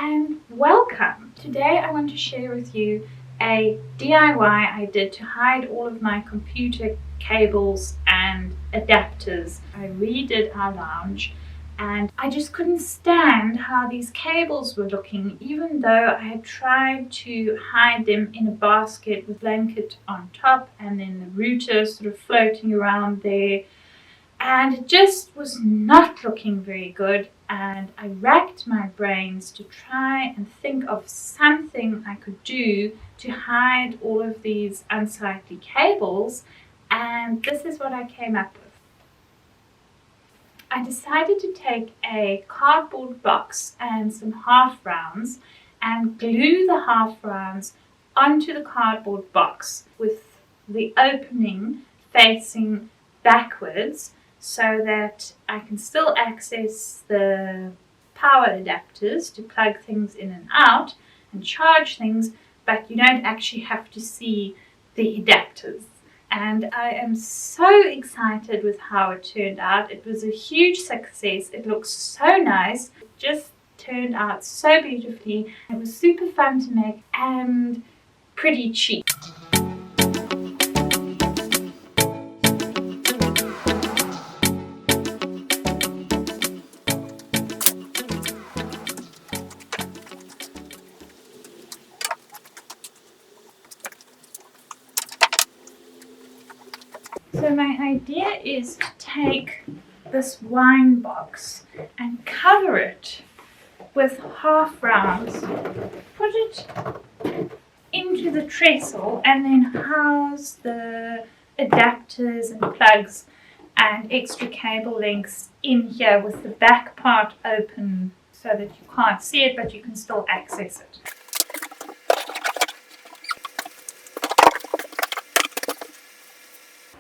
and welcome! Today I want to share with you a DIY I did to hide all of my computer cables and adapters. I redid our lounge and I just couldn't stand how these cables were looking, even though I had tried to hide them in a basket with a blanket on top and then the router sort of floating around there. And it just was not looking very good, and I racked my brains to try and think of something I could do to hide all of these unsightly cables, and this is what I came up with. I decided to take a cardboard box and some half rounds and glue the half rounds onto the cardboard box with the opening facing backwards, so that I can still access the power adapters to plug things in and out and charge things, but you don't actually have to see the adapters. And I am so excited with how it turned out. It was a huge success. It looks so nice. It just turned out so beautifully. It was super fun to make and pretty cheap. So my idea is to take this wine box and cover it with half rounds, put it into the trestle and then house the adapters and plugs and extra cable links in here with the back part open so that you can't see it but you can still access it.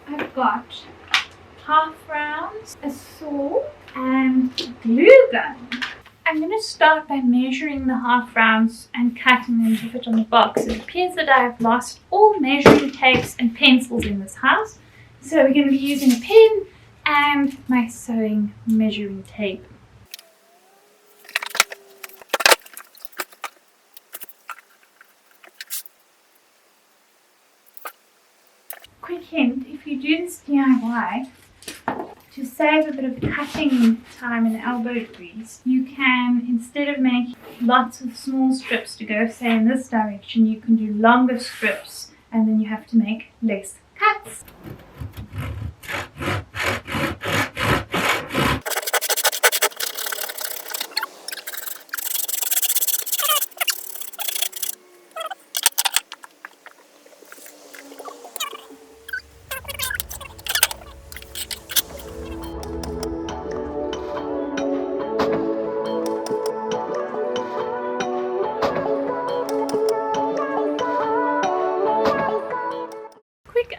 I've got half rounds, a saw and a glue gun. I'm going to start by measuring the half rounds and cutting them to fit on the box. It appears that I have lost all measuring tapes and pencils in this house, so we're going to be using a pen and my sewing measuring tape. Quick hint, if you do this DIY, to save a bit of cutting time and elbow grease, you can, instead of making lots of small strips to go, say, in this direction, you can do longer strips and then you have to make less cuts.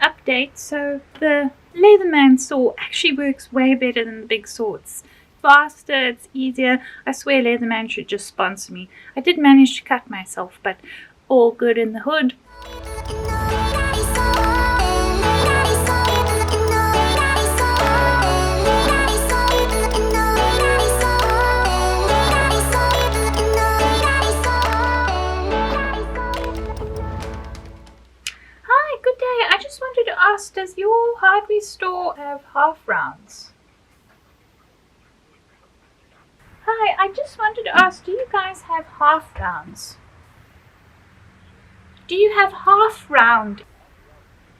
Update, so the Leatherman saw actually works way better than the big saw. It's faster, it's easier. I swear Leatherman should just sponsor me. I did manage to cut myself, but all good in the hood. Does your hardware store have half rounds? Hi, I just wanted to ask, do you guys have half rounds? Do you have half round?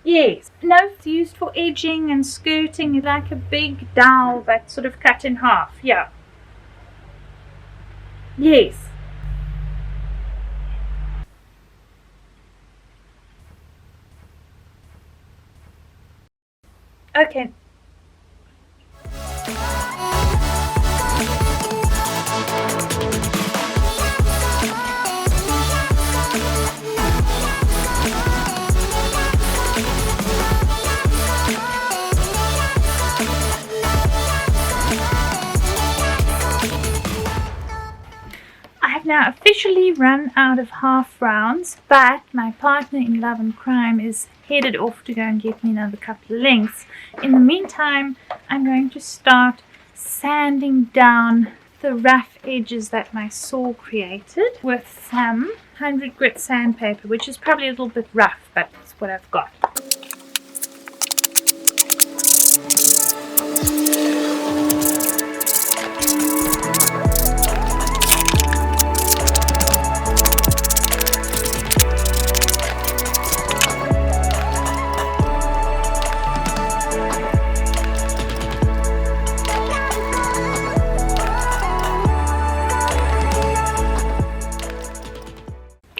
Yes. No, it's used for edging and skirting, like a big dowel that's sort of cut in half. Yeah. Yes. Okay. Now officially run out of half rounds, but my partner in love and crime is headed off to go and get me another couple of lengths. In the meantime, I'm going to start sanding down the rough edges that my saw created with some 100 grit sandpaper, which is probably a little bit rough, but it's what I've got.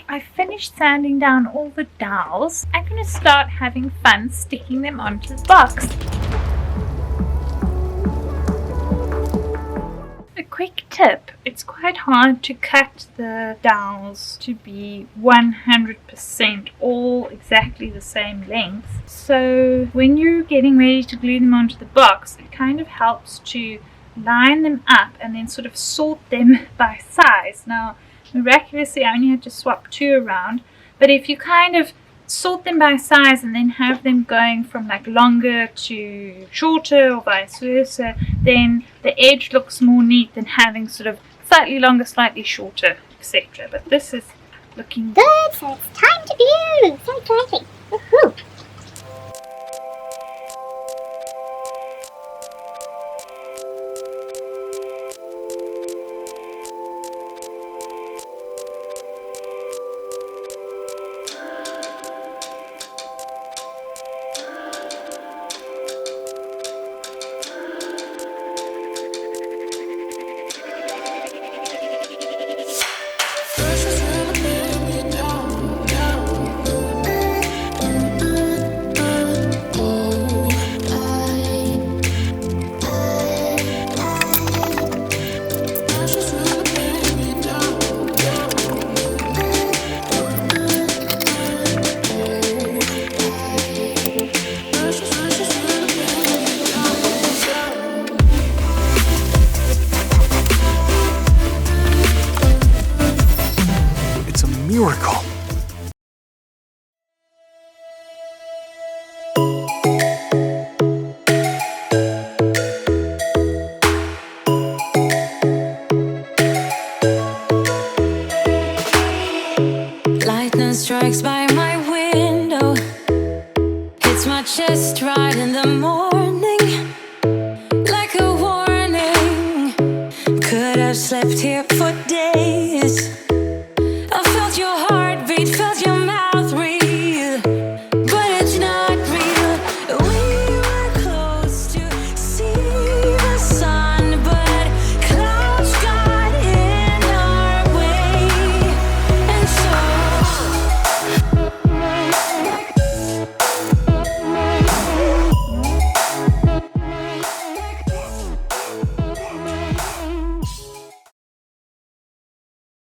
I finished sanding down all the dowels. I'm going to start having fun sticking them onto the box. A quick tip, it's quite hard to cut the dowels to be 100% all exactly the same length. So when you're getting ready to glue them onto the box, it kind of helps to line them up and then sort of sort them by size. Now, miraculously, I only had to swap 2 around, but if you kind of sort them by size and then have them going from like longer to shorter or vice versa, then the edge looks more neat than having sort of slightly longer, slightly shorter, etc. But this is looking good, so it's time to glue! So exciting! Woohoo! Miracle. Lightning strikes by my window, hits my chest right in the morning, like a warning. Could have slept here for days.